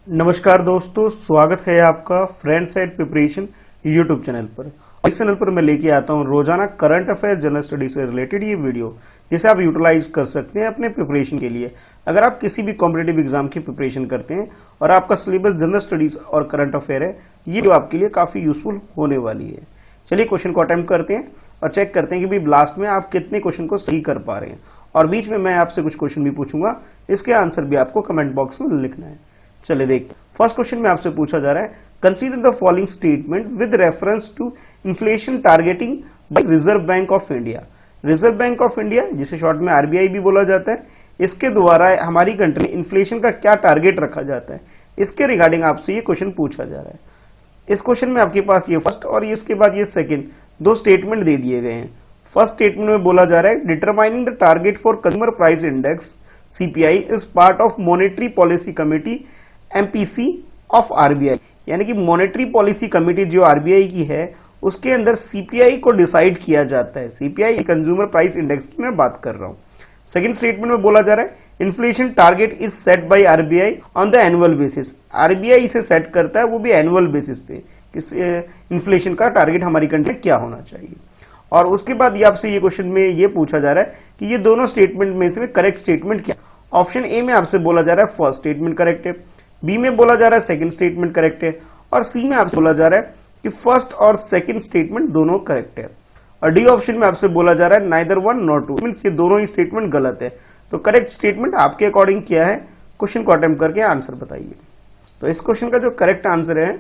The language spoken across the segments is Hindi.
नमस्कार दोस्तों, स्वागत है आपका friends at preparation YouTube channel पर। इस चैनल पर मैं लेके आता हूं रोजाना करंट अफेयर जनरल स्टडी से रिलेटेड ये वीडियो, जिसे आप यूटिलाइज कर सकते हैं अपने प्रिपरेशन के लिए। अगर आप किसी भी कॉम्पिटेटिव एग्जाम की प्रिपरेशन करते हैं और आपका सिलेबस जनरल स्टडीज और करंट अफेयर है, ये वीडियो आपके लिए काफी यूजफुल होने वाली है। चलिए क्वेश्चन को अटेम्प्ट करते हैं और चेक करते हैं कि भाई लास्ट में आप कितने क्वेश्चन को सही कर पा रहे हैं। और बीच में मैं आपसे कुछ क्वेश्चन भी पूछूंगा, इसके आंसर भी आपको कमेंट बॉक्स में लिखना है। चलिए देखते हैं। फर्स्ट क्वेश्चन में आपसे पूछा जा रहा है, consider the following statement with reference to inflation targeting by Reserve Bank of India. Reserve Bank of India, जिसे शॉर्ट में आरबीआई भी बोला जाता है, इसके द्वारा हमारी कंट्री में इन्फ्लेशन का क्या टारगेट रखा जाता है, इसके रिगार्डिंग आपसे ये क्वेश्चन पूछा जा रहा है। इस क्वेश्चन में आपके पास ये फर्स्ट और इसके बाद ये सेकंड दो स्टेटमेंट दे दिए गए हैं। फर्स्ट स्टेटमेंट में बोला जा रहा है, determining the target for consumer price index CPI is part of monetary policy committee MPC of RBI. यानी कि मॉनेटरी पॉलिसी कमेटी जो आरबीआई की है, उसके अंदर सीपीआई को डिसाइड किया जाता है। सीपीआई कंज्यूमर प्राइस इंडेक्स की मैं बात कर रहा हूं। सेकंड स्टेटमेंट में बोला जा रहा है, inflation target is set by RBI on the annual basis. RBI इसे सेट करता है, वो भी एनुअल बेसिस पे, इन्फ्लेशन का टारगेट हमारी कंट्री में क्या होना चाहिए। और उसके बाद ये आपसे ये क्वेश्चन में ये पूछा जा रहा है कि ये दोनों स्टेटमेंट में से करेक्ट स्टेटमेंट क्या। ऑप्शन ए में आपसे बोला जा रहा है फर्स्ट स्टेटमेंट करेक्ट है, बी में बोला जा रहा है सेकंड स्टेटमेंट करेक्ट है, और सी में आपसे बोला जा रहा है कि फर्स्ट और सेकंड स्टेटमेंट दोनों करेक्ट है। और डी ऑप्शन में आपसे बोला जा रहा है neither one not two, means ये दोनों ही स्टेटमेंट गलत है। तो करेक्ट स्टेटमेंट आपके अकॉर्डिंग क्या है, क्वेश्चन को अटेम्प्ट करके आंसर बताइए। तो इस क्वेश्चन का जो करेक्ट आंसर है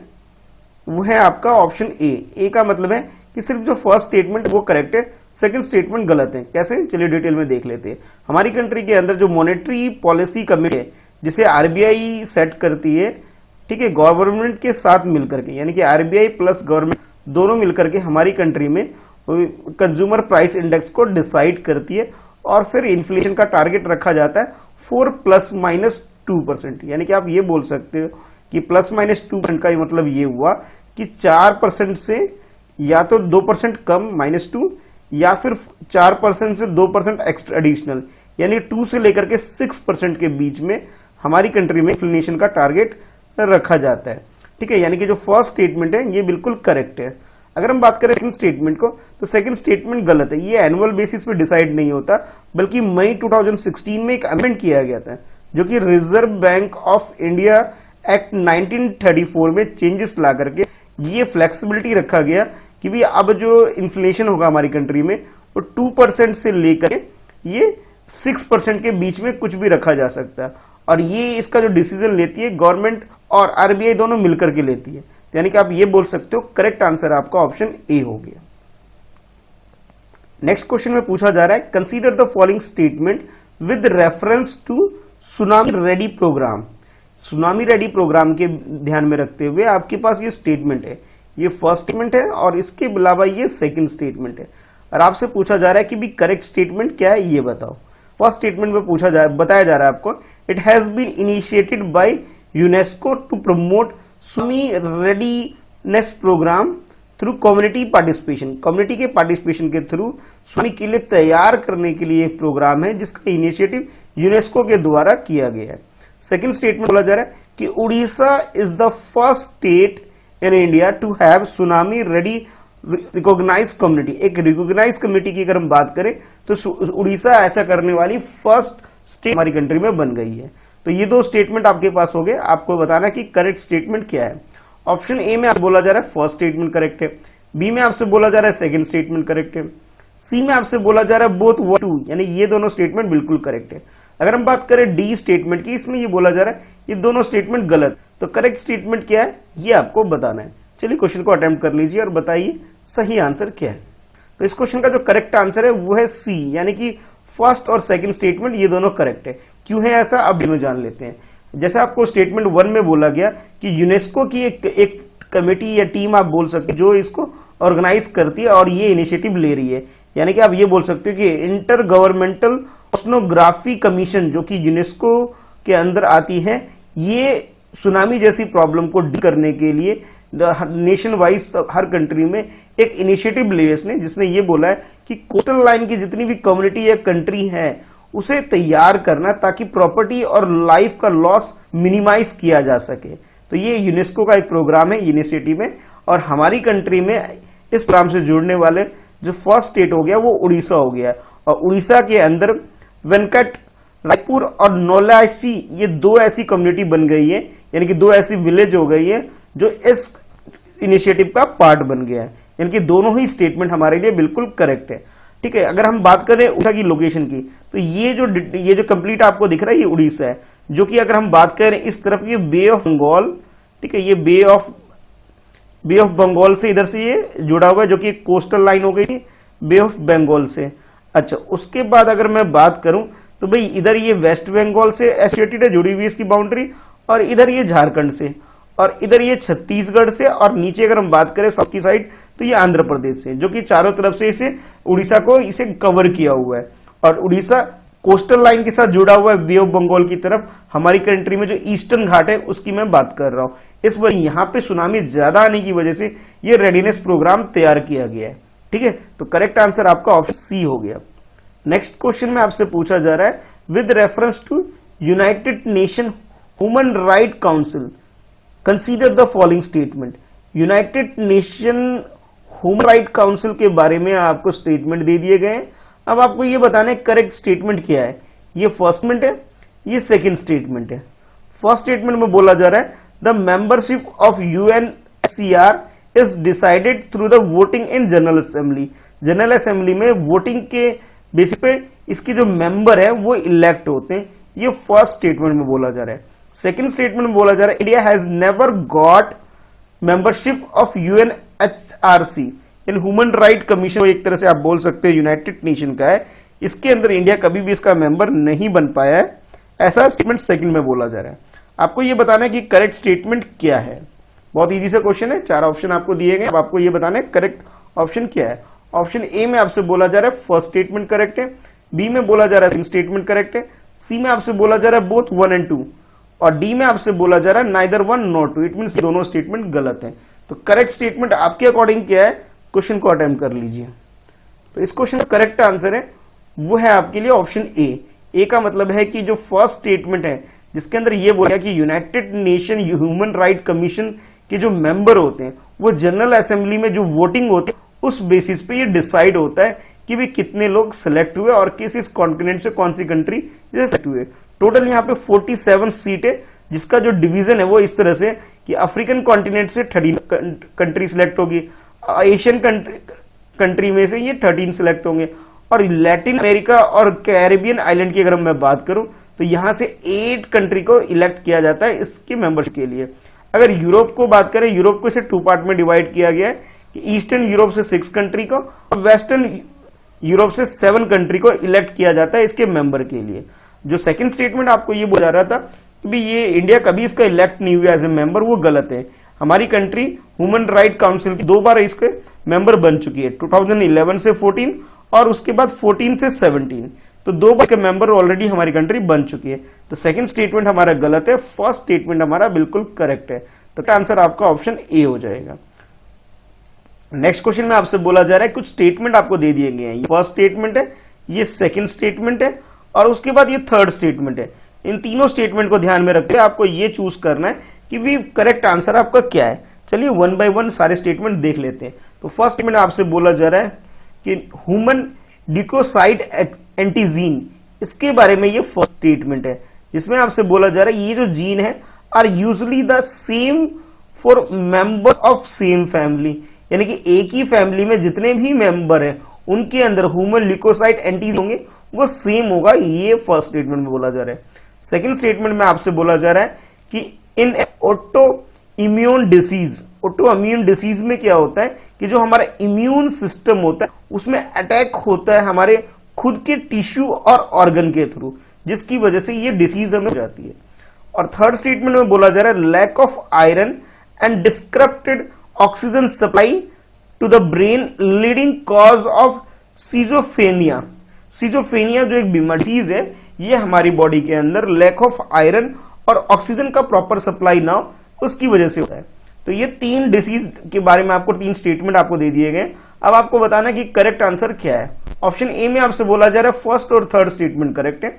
वो है आपका ऑप्शन ए। ए का मतलब है कि सिर्फ जो फर्स्ट स्टेटमेंट वो करेक्ट है, सेकंड स्टेटमेंट गलत है। कैसे, चलिए डिटेल में देख लेते हैं। हमारी कंट्री के अंदर जो मॉनेटरी पॉलिसी कमेटी है, जिसे आरबीआई सेट करती है, ठीक है, गवर्नमेंट के साथ मिलकर के, यानी कि आरबीआई प्लस गवर्नमेंट दोनों मिलकर के हमारी कंट्री में कंज्यूमर प्राइस इंडेक्स को डिसाइड करती है। और फिर इन्फ्लेशन का टारगेट रखा जाता है 4+-2%। यानी कि आप ये बोल सकते हो कि +-2% का मतलब ये हुआ कि 4% से या तो 2% कम -2, या फिर 4% से 2% एक्स्ट्रा एडिशनल, यानी 2 से लेकर के 6% के बीच में हमारी कंट्री में इन्फ्लेशन का टारगेट रखा जाता है। ठीक है, यानी कि जो फर्स्ट स्टेटमेंट है ये बिल्कुल करेक्ट है। अगर हम बात करें सेकंड स्टेटमेंट को, तो सेकंड स्टेटमेंट गलत है। ये एनुअल बेसिस पे डिसाइड नहीं होता, बल्कि मई 2016 में एक अमेंडमेंट किया गया था, जो कि reserve Bank of India act 1934 में चेंजेस ला करके ये फ्लेक्सिबिलिटी रखा गया कि भी अब जो इन्फ्लेशन होगा हमारी कंट्री में वो 2% से लेकर ये 6% के बीच में कुछ भी रखा जा सकता है। और ये इसका जो डिसीजन लेती है गवर्नमेंट और आरबीआई दोनों मिलकर के लेती है। यानी कि आप ये बोल सकते हो करेक्ट आंसर आपका ऑप्शन ए हो गया। नेक्स्ट क्वेश्चन में पूछा जा रहा है, consider the following statement with reference to tsunami ready programme. Tsunami ready programme के ध्यान में रखते हुए आपके पास ये स्टेटमेंट है, ये फर्स्ट स्टेटमेंट है और इसके अलावा ये सेकंड स्टेटमेंट है। और आपसे पूछा जा रहा है कि भी करेक्ट स्टेटमेंट क्या है, ये बताओ। फर्स्ट स्टेटमेंट में बताया जा रहा है आपको, it has been initiated by UNESCO to promote tsunami readiness programme through community participation. Community के पार्टिसिपेशन के थ्रू सुनामी के लिए तैयार करने के लिए एक प्रोग्राम है, जिसका इनिशिएटिव यूनेस्को के द्वारा किया गया है। सेकंड स्टेटमेंट बोला जा रहा है कि Orissa is the first state in India to have tsunami ready recognise community. एक रिकॉग्नाइज कम्युनिटी की अगर हम बात करें तो उड़ीसा ऐसा करने वाली फर्स्ट स्टेट हमारी कंट्री में बन गई है। तो ये दो स्टेटमेंट आपके पास हो गए, आपको बताना कि करेक्ट स्टेटमेंट क्या है। ऑप्शन ए में आपसे बोला जा रहा है फर्स्ट स्टेटमेंट करेक्ट है, बी में आपसे बोला जा रहा है सेकंड स्टेटमेंट करेक्ट है, सी में आपसे बोला जा रहा है बोथ 1 2, यानी ये दोनों स्टेटमेंट बिल्कुल करेक्ट है। अगर हम बात करें डी स्टेटमेंट की, इसमें ये बोला जा रहा है ये दोनों स्टेटमेंट गलत। तो करेक्ट स्टेटमेंट क्या है ये आपको बताना है। चलिए क्वेश्चन को अटेम्प्ट कर लीजिए और बताइए सही आंसर क्या है। तो इस क्वेश्चन का जो करेक्ट आंसर है वो है सी, यानी कि फर्स्ट और सेकंड स्टेटमेंट ये दोनों करेक्ट है। क्यों है ऐसा, अब में जान लेते हैं। जैसे आपको स्टेटमेंट 1 में बोला गया कि यूनेस्को की एक कमेटी या टीम आप बोल सकते हैं जो इसको ऑर्गेनाइज करती है और ये इनिशिएटिव ले रही है। यानी कि आप ये बोल सकते हो कि इंटर गवर्नमेंटल ओशनोग्राफी कमीशन, जो कि यूनेस्को के अंदर आती है, ये सुनामी जैसी प्रॉब्लम को डील करने के लिए नेशन वाइज हर कंट्री में एक इनिशिएटिव लिया इसने, जिसने ये बोला है कि कोस्टल लाइन की जितनी भी कम्युनिटी या कंट्री है उसे तैयार करना ताकि प्रॉपर्टी और लाइफ का लॉस मिनिमाइज किया जा सके। तो ये यूनेस्को का एक प्रोग्राम है, इनिशिएटिव है, और हमारी कंट्री में इस प्रोग्राम से जुड़ने वाले जो फर्स्ट स्टेट हो गया वो उड़ीसा हो गया। और उड़ीसा के अंदर वेंकट रायपुर और नौलासी, ये दो ऐसी कम्युनिटी बन गई है, यानी कि दो ऐसी विलेज हो गई है जो इस इनिशिएटिव का पार्ट बन गया है। यानी कि दोनों ही स्टेटमेंट हमारे लिए बिल्कुल करेक्ट है। ठीक है, अगर हम बात करें उड़ीसा की लोकेशन की, तो ये जो कंप्लीट आपको दिख रहा है ये उड़ीसा है, जो कि अगर हम बात करें इस तरफ ये बे ऑफ बंगाल, ठीक है, ये बे ऑफ बंगाल से इधर से ये जुड़ा हुआ है, जो कि कोस्टल लाइन हो गई थी बे ऑफ बंगाल से। अच्छा, उसके बाद अगर मैं बात करूं तो भाई इधर ये वेस्ट बंगाल से एसोसिएटेड है, जुड़ी हुई इसकी बाउंड्री, और इधर ये झारखंड से, और इधर ये छत्तीसगढ़ से, और नीचे अगर हम बात करें साउथ की साइड तो ये आंध्र प्रदेश से, जो कि चारों तरफ से इसे उड़ीसा को इसे कवर किया हुआ है। और उड़ीसा कोस्टल लाइन के साथ जुड़ा हुआ है बे ऑफ बंगाल की तरफ। हमारी कंट्री में जो ईस्टर्न घाट है उसकी मैं बात कर रहा हूं। इस वजह यहाँ पे सुनामी ज्यादा आने की वजह से ये रेडीनेस प्रोग्राम तैयार किया गया है। ठीक है, तो करेक्ट आंसर आपका ऑप्शन सी हो गया। नेक्स्ट क्वेश्चन में आपसे पूछा जा रहा है, with reference to United Nation Human Right Council consider the following statement. United Nation Human Right Council के बारे में आपको स्टेटमेंट दे दिए गए हैं। अब आपको ये बताना है करेक्ट स्टेटमेंट क्या है। ये फर्स्ट स्टेटमेंट है, ये सेकंड स्टेटमेंट है। फर्स्ट स्टेटमेंट में बोला जा रहा है, the membership of UNHCR is decided through the voting in general assembly. General assembly में वोटिंग के बेसिस पे इसके जो मेंबर है वो इलेक्ट होते हैं। ये फर्स्ट स्टेटमेंट में बोला जा रहा है। सेकंड स्टेटमेंट में बोला जा रहा है, India has never got membership of UNHRC in human right commission. एक तरह से आप बोल सकते हैं यूनाइटेड नेशन का है, इसके अंदर इंडिया कभी भी इसका मेंबर नहीं बन पाया है। ऐसा स्टेटमेंट सेकंड में बोला जा रहा है। आपको ये बताना है कि करेक्ट स्टेटमेंट क्या है। बहुत इजी सा क्वेश्चन है, 4 ऑप्शन आपको दिए गए। अब आपको ये बताना है करेक्ट ऑप्शन क्या है। ऑप्शन ए में आपसे बोला जा रहा है फर्स्ट स्टेटमेंट करेक्ट है, बी में बोला जा रहा है सेकंड स्टेटमेंट करेक्ट है, सी में आपसे बोला जा रहा है बोथ 1 and 2, और डी में आपसे बोला जा रहा है नाइदर 1 nor 2। इट मींस दोनों स्टेटमेंट गलत है। तो करेक्ट स्टेटमेंट आपके अकॉर्डिंग क्या है, क्वेश्चन को अटेम्प्ट कर लीजिए। तो इस क्वेश्चन का करेक्ट आंसर है वो है आपके लिए ऑप्शन ए। ए का मतलब है कि जो फर्स्ट स्टेटमेंट है जिसके अंदर ये बोला कि United Nation Human right commission के जो मेंबर होते हैं वो जनरल असेंबली में जो वोटिंग होती है उस बेसिस पे ये डिसाइड होता है कि भी कितने लोग सिलेक्ट हुए और किस इस कॉन्टिनेंट से कौन सी कंट्री सिलेक्ट हुए। टोटल यहाँ पे 47 सीट है, जिसका जो डिवीजन है वो इस तरह से कि अफ्रीकन कॉन्टिनेंट से 13 कंट्री सिलेक्ट होगी, एशियन कंट्री में से ये 13 सिलेक्ट होंगे, और लैटिन अमेरिका और कैरेबियन आइलैंड की अगर मैं बात करूं तो यहां से 8 कंट्री को इलेक्ट किया जाता है इसके मेंबरशिप के लिए। अगर यूरोप को बात करें, यूरोप को इसे 2 पार्ट में डिवाइड किया गया है कि ईस्टर्न यूरोप से 6 कंट्री को और वेस्टर्न यूरोप से 7 कंट्री को इलेक्ट किया जाता है इसके मेंबर के लिए। जो सेकंड स्टेटमेंट आपको ये बोला रहा था कि ये इंडिया कभी इसका इलेक्ट नहीं हुआ एज ए मेंबर, वो गलत है। हमारी कंट्री ह्यूमन राइट काउंसिल की 2 बार इसके मेंबर बन चुकी है, 2011 से 14 और उसके बाद 14 से 17। तो 2 बार के मेंबर ऑलरेडी हमारी कंट्री बन चुकी है। तो सेकंड स्टेटमेंट हमारा गलत है, फर्स्ट स्टेटमेंट हमारा बिल्कुल करेक्ट है। तो आंसर आपका ऑप्शन ए हो जाएगा। नेक्स्ट क्वेश्चन में आपसे बोला जा रहा है कुछ स्टेटमेंट आपको दे दिए गए हैं। ये फर्स्ट स्टेटमेंट है, ये सेकंड स्टेटमेंट है और उसके बाद ये थर्ड स्टेटमेंट है। इन तीनों स्टेटमेंट को ध्यान में रखते हुए आपको ये चूज करना है कि भी करेक्ट आंसर आपका क्या है। चलिए 1 by 1 सारे स्टेटमेंट देख लेते हैं। तो फर्स्ट स्टेटमेंट आपसे बोला जा रहा है कि ह्यूमन ल्यूकोसाइट एंटीजीन, इसके बारे में ये फर्स्ट स्टेटमेंट है, जिसमें आपसे बोला जा रहा है ये जो जीन है are usually the same for members of same family, यानी कि एक ही फैमिली में जितने भी मेंबर हैं उनके अंदर ह्यूमन ल्यूकोसाइट एंटीजीन होंगे वो सेम होगा। ये फर्स्ट स्टेटमेंट में बोला जा रहा है। सेकंड स्टेटमेंट में आपसे बोला जा रहा है कि इन autoimmune disease, autoimmune disease में क्या होता है कि जो हमारा इम्यून सिस्टम होता है उसमें अटैक होता है हमारे खुद के टिश्यू और ऑर्गन के थ्रू, जिसकी वजह से ये डिसीज हमें हो जाती है। और थर्ड स्टेटमेंट में बोला जा रहा है lack of iron and disrupted oxygen supply to the brain leading cause of schizophrenia. Schizophrenia जो एक बीमारी है ये हमारी बॉडी के अंदर लैक ऑफ आयरन और ऑक्सीजन का प्रॉपर सप्लाई ना हो उसकी वजह से होता है। तो ये 3 डिसीज के बारे में आपको 3 स्टेटमेंट आपको दे दिए गए। अब आपको बताना कि करेक्ट आंसर क्या है। ऑप्शन ए में आपसे बोला जा रहा है फर्स्ट और थर्ड स्टेटमेंट करेक्ट है,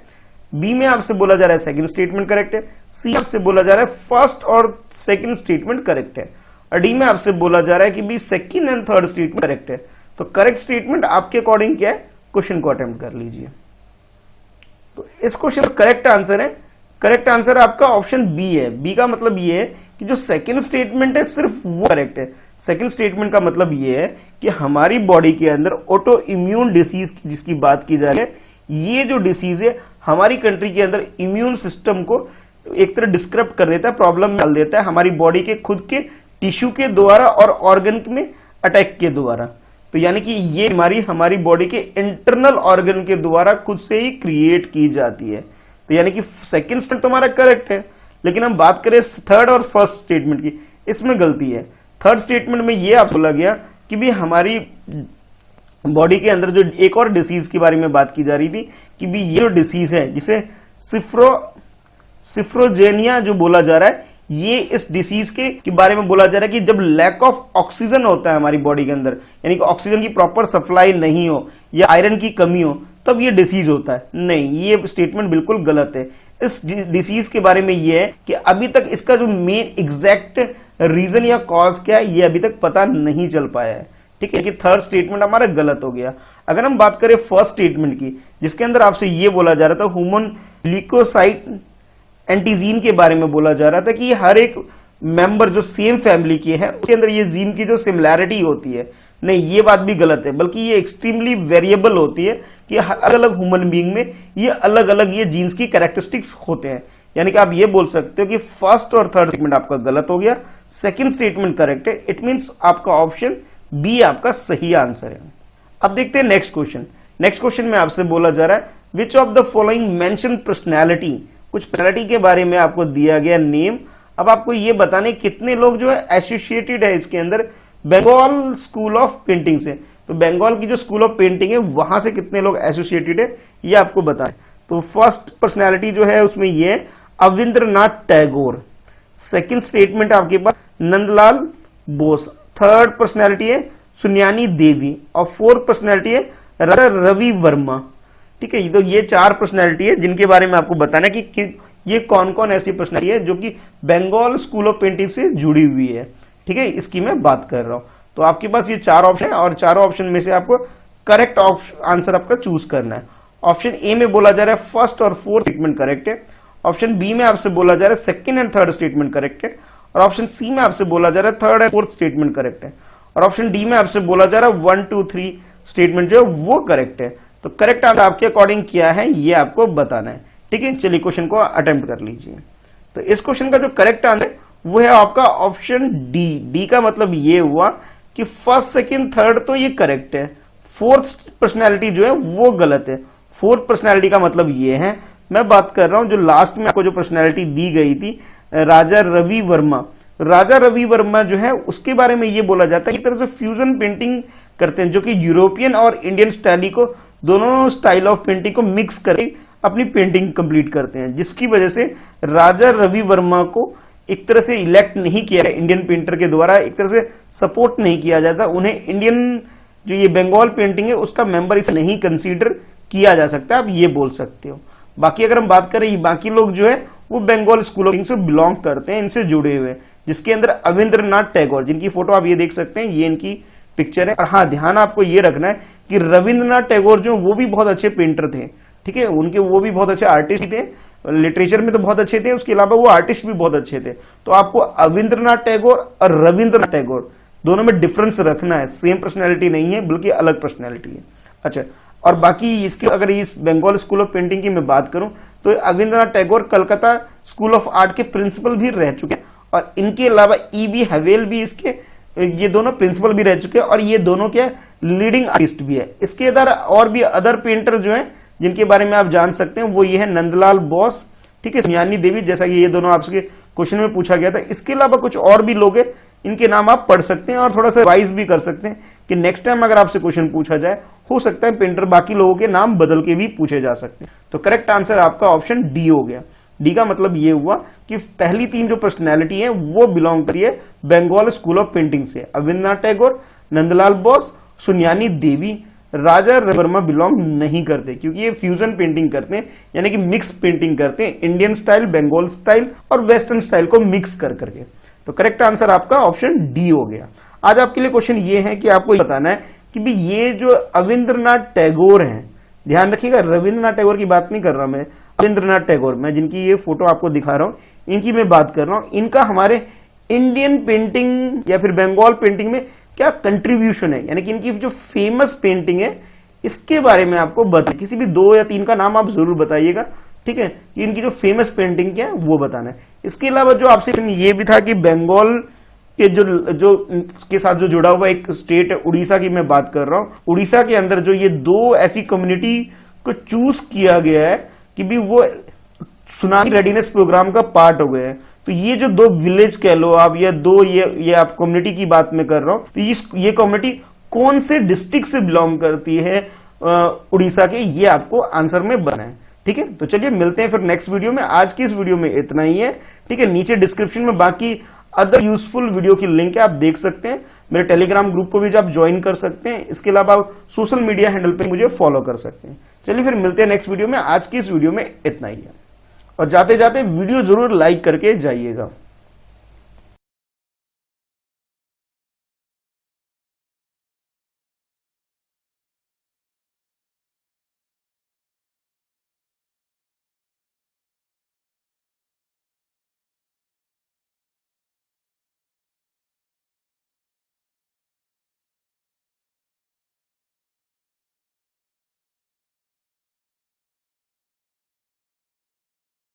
बी में आपसे बोला जा रहा है सेकंड स्टेटमेंट करेक्ट है, सी आपसे बोला जा रहा है फर्स्ट और सेकंड स्टेटमेंट करेक्ट है, और डी में आपसे बोला जा रहा है कि B second and third statement correct है। तो करेक्ट स्टेटमेंट आपके अकॉर्डिंग क्या है, क्वेश्चन को अटेम्प्ट कर लीजिए। तो इस क्वेश्चन का करेक्ट आंसर है, करेक्ट आंसर आपका ऑप्शन बी है। बी का मतलब ये है कि जो सेकंड स्टेटमेंट है सिर्फ वो करेक्ट है। सेकंड स्टेटमेंट का मतलब ये है कि हमारी बॉडी के अंदर ऑटो इम्यून डिसीज जिसकी बात की जा रही है, ये जो डिसीज है हमारी कंट्री के अंदर इम्यून सिस्टम को एक तरह डिस्क्रप्ट कर देता है, प्रॉब्लम में डाल देता है हमारी बॉडी के खुद के टिश्यू के द्वारा और ऑर्गन में अटैक के द्वारा। तो यानी कि ये बीमारी हमारी बॉडी के इंटरनल ऑर्गन के द्वारा खुद से ही क्रिएट की जाती है। तो यानी कि सेकंड स्टेटमेंट तुम्हारा करेक्ट है, लेकिन हम बात करें थर्ड और फर्स्ट स्टेटमेंट की, इसमें गलती है। थर्ड स्टेटमेंट में ये आप बोला गया कि भी हमारी बॉडी के अंदर जो एक और डिसीज के बारे में बात की जा रही थी कि भी ये जो डिसीज है जिसे सिफ्रोजेनिया जो बोला जा रहा है, ये इस डिसीज के बारे में बोला जा रहा है कि जब लैक ऑफ ऑक्सीजन होता है हमारी बॉडी के अंदर, यानी कि ऑक्सीजन की प्रॉपर सप्लाई नहीं हो या आयरन की कमी हो, तब ये डिसीज होता है। नहीं, ये स्टेटमेंट बिल्कुल गलत है। इस डिसीज के बारे में ये है कि अभी तक इसका जो मेन एग्जैक्ट रीजन या कॉज क्या है ये अभी तक पता नहीं चल पाया है। ठीक है कि थर्ड स्टेटमेंट हमारा गलत हो गया। अगर हम बात करें फर्स्ट स्टेटमेंट की, जिसके अंदर आपसे ये बोला जा रहा था ह्यूमन ल्यूकोसाइट एंटीजीन के बारे में बोला जा रहा था कि हर एक मेंबर जो सेम फैमिली के है उसके अंदर ये जीन की जो सिमिलैरिटी होती है, नहीं ये बात भी गलत है, बल्कि ये एक्सट्रीमली वेरिएबल होती है कि अलग अलग ह्यूमन बीइंग में ये अलग अलग ये जीन्स की कैरेक्टरिस्टिक्स होते हैं। यानी कि आप ये बोल सकते हो कि फर्स्ट और थर्ड स्टेटमेंट आपका गलत हो गया, सेकंड स्टेटमेंट करेक्ट है। इट मींस आपका ऑप्शन बी आपका सही आंसर है। अब देखते हैं नेक्स्ट क्वेश्चन। नेक्स्ट क्वेश्चन में आपसे बोला जा रहा है which of the following mention personality, कुछ पर्सनैलिटी के बारे में आपको दिया गया नेम। अब आपको ये बताने कितने लोग जो है एसोसिएटेड है इसके अंदर बंगाल स्कूल ऑफ पेंटिंग से। तो बंगाल की जो स्कूल ऑफ पेंटिंग है वहां से कितने लोग एसोसिएटेड है ये आपको बताएं। तो फर्स्ट पर्सनैलिटी जो है उसमें ये है अविंद्रनाथ टैगोर, सेकंड स्टेटमेंट आपके पास नंदलाल बोस, थर्ड पर्सनैलिटी है सुनियानी देवी, और फोर्थ पर्सनैलिटी है राजा रवि वर्मा। ठीक है, तो ये चार पर्सनैलिटी है जिनके बारे में आपको बताना है कि ये कौन कौन ऐसी पर्सनैलिटी है जो कि बंगाल स्कूल ऑफ पेंटिंग से जुड़ी हुई है। ठीक है, इसकी मैं बात कर रहा हूं। तो आपके पास ये चार ऑप्शन है और चारों ऑप्शन में से आपको करेक्ट आंसर आपका चूज करना है। ऑप्शन ए में बोला जा रहा है फर्स्ट और फोर्थ स्टेटमेंट करेक्ट है, ऑप्शन बी में आपसे बोला जा रहा है second and third statement correct है, और ऑप्शन सी में आपसे बोला जा रहा है third and fourth statement correct है, और ऑप्शन डी में आपसे बोला जा रहा है 1 2 3 स्टेटमेंट जो है वो करेक्ट है। तो करेक्ट आंसर आपके अकॉर्डिंग क्या है ये आपको बताना है। ठीक है, चलिए क्वेश्चन को अटेम्प्ट कर लीजिए। तो इस क्वेश्चन का जो करेक्ट आंसर वो है आपका ऑप्शन डी। डी का मतलब ये हुआ कि फर्स्ट सेकंड थर्ड तो ये करेक्ट है, फोर्थ पर्सनैलिटी जो है वो गलत है। फोर्थ पर्सनैलिटी का मतलब ये है, मैं बात कर रहा हूं जो लास्ट में आपको जो पर्सनैलिटी दी गई थी राजा रवि वर्मा, राजा रवि वर्मा जो है उसके बारे में ये बोला जाता है एक तरह से फ्यूजन पेंटिंग करते हैं जो कि यूरोपियन और इंडियन स्टाइल को दोनों स्टाइल ऑफ पेंटिंग को मिक्स करके अपनी पेंटिंग कंप्लीट करते हैं, जिसकी वजह से राजा रवि वर्मा को एक तरह से इलेक्ट नहीं किया इंडियन पेंटर के द्वारा, एक तरह से सपोर्ट नहीं किया जाता, उन्हें इंडियन जो ये बंगाल पेंटिंग है उसका मेंबर इसे नहीं कंसीडर किया जा सकता, आप ये बोल सकते हो। बाकी अगर हम बात करें बाकी लोग जो है वो बंगाल स्कूल ऑफ पेंटिंग से बिलोंग करते हैं, इनसे जुड़े हुए, जिसके अंदर अविंद्रनाथ टैगोर जिनकी फोटो आप ये देख सकते हैं, ये इनकी पिक्चर है। और हाँ, ध्यान आपको ये रखना है कि रविंद्रनाथ टैगोर जो वो भी बहुत अच्छे पेंटर थे। ठीक है, उनके वो भी बहुत अच्छे आर्टिस्ट थे, लिटरेचर में तो बहुत अच्छे थे, उसके अलावा वो आर्टिस्ट भी बहुत अच्छे थे। तो आपको अविंद्रनाथ टैगोर और रविंद्रनाथ टैगोर दोनों में डिफरेंस रखना है, सेम पर्सनैलिटी नहीं है बल्कि अलग पर्सनैलिटी है। अच्छा, और बाकी इसके अगर इस बंगाल स्कूल ऑफ पेंटिंग की मैं बात करूं तो Abanindranath Tagore Calcutta school of art के प्रिंसिपल भी रह चुके हैं, और इनके अलावा E.B. हवेल भी इसके ये दोनों प्रिंसिपल भी रह चुके हैं, और ये दोनों क्या लीडिंग आर्टिस्ट भी है। इसके अलावा और भी अदर पेंटर जो हैं जिनके बारे में आप जान सकते हैं वो ये है नंदलाल बोस, ठीक है, सुनियानी देवी, जैसा कि ये दोनों आपसे क्वेश्चन में पूछा गया था। इसके अलावा कुछ और भी लोग हैं, इनके नाम आप पढ़ सकते हैं और थोड़ा सा रिवाइज भी कर सकते हैं कि नेक्स्ट टाइम अगर आपसे क्वेश्चन पूछा जाए हो सकता है पेंटर बाकी लोगों के नाम बदल के भी पूछे जा सकते हैं। तो करेक्ट आंसर आपका ऑप्शन डी हो गया। डी का मतलब ये हुआ कि पहली तीन जो पर्सनैलिटी है वो बिलोंग करती है बंगाल स्कूल ऑफ पेंटिंग से, अविंद्रनाथ टैगोर, नंदलाल बोस, सुनियानी देवी। राजा रविवर्मा बिलोंग नहीं करते, क्योंकि ये फ्यूजन पेंटिंग करते हैं, यानी कि मिक्स पेंटिंग करते हैं, इंडियन स्टाइल, बंगाल स्टाइल और वेस्टर्न स्टाइल को मिक्स कर करके। तो करेक्ट आंसर आपका ऑप्शन डी हो गया। आज आपके लिए क्वेश्चन ये है कि आपको बताना है कि भाई ये जो रविंद्रनाथ टैगोर हैं, ध्यान रखिएगा रविंद्रनाथ टैगोर की बात नहीं कर रहा मैं, रविंद्रनाथ टैगोर, मैं जिनकी ये फोटो आपको दिखा रहा हूं इनकी मैं बात कर रहा हूं, इनका हमारे इंडियन पेंटिंग या फिर बंगाल पेंटिंग में क्या कंट्रीब्यूशन है, यानी कि इनकी जो फेमस पेंटिंग है इसके बारे में आपको बता, किसी भी 2 या 3 का नाम आप जरूर बताइएगा, ठीक है, कि इनकी जो फेमस पेंटिंग क्या है वो बताना है। इसके अलावा जो आपसे ये भी था कि बंगाल के जो के साथ जो जुड़ा हुआ एक स्टेट है उड़ीसा की मैं बात कर रहा हूं, उड़ीसा के अंदर जो ये 2 ऐसी कम्युनिटी को चूज किया गया है कि भी वो सुनामी रेडीनेस प्रोग्राम का पार्ट हो गए हैं। तो ये जो 2 विलेज कह लो आप या 2 ये आप कम्युनिटी की बात में कर रहा हूं, तो ये कम्युनिटी कौन से डिस्ट्रिक्ट से बिलोंग करती है उड़ीसा के, ये आपको आंसर में बना है, ठीक है। तो चलिए मिलते हैं फिर नेक्स्ट वीडियो में। आज की इस वीडियो में इतना ही है, ठीक है। नीचे डिस्क्रिप्शन में बाकी अदर यूजफुल वीडियो की लिंक है, आप देख सकते हैं। मेरे टेलीग्राम ग्रुप को भी आप ज्वाइन कर सकते हैं। इसके अलावा आप सोशल मीडिया हैंडल पे मुझे फॉलो कर सकते हैं। चलिए फिर मिलते हैं नेक्स्ट वीडियो में। आज की इस वीडियो में इतना ही है, और जाते जाते वीडियो जरूर लाइक करके जाइएगा।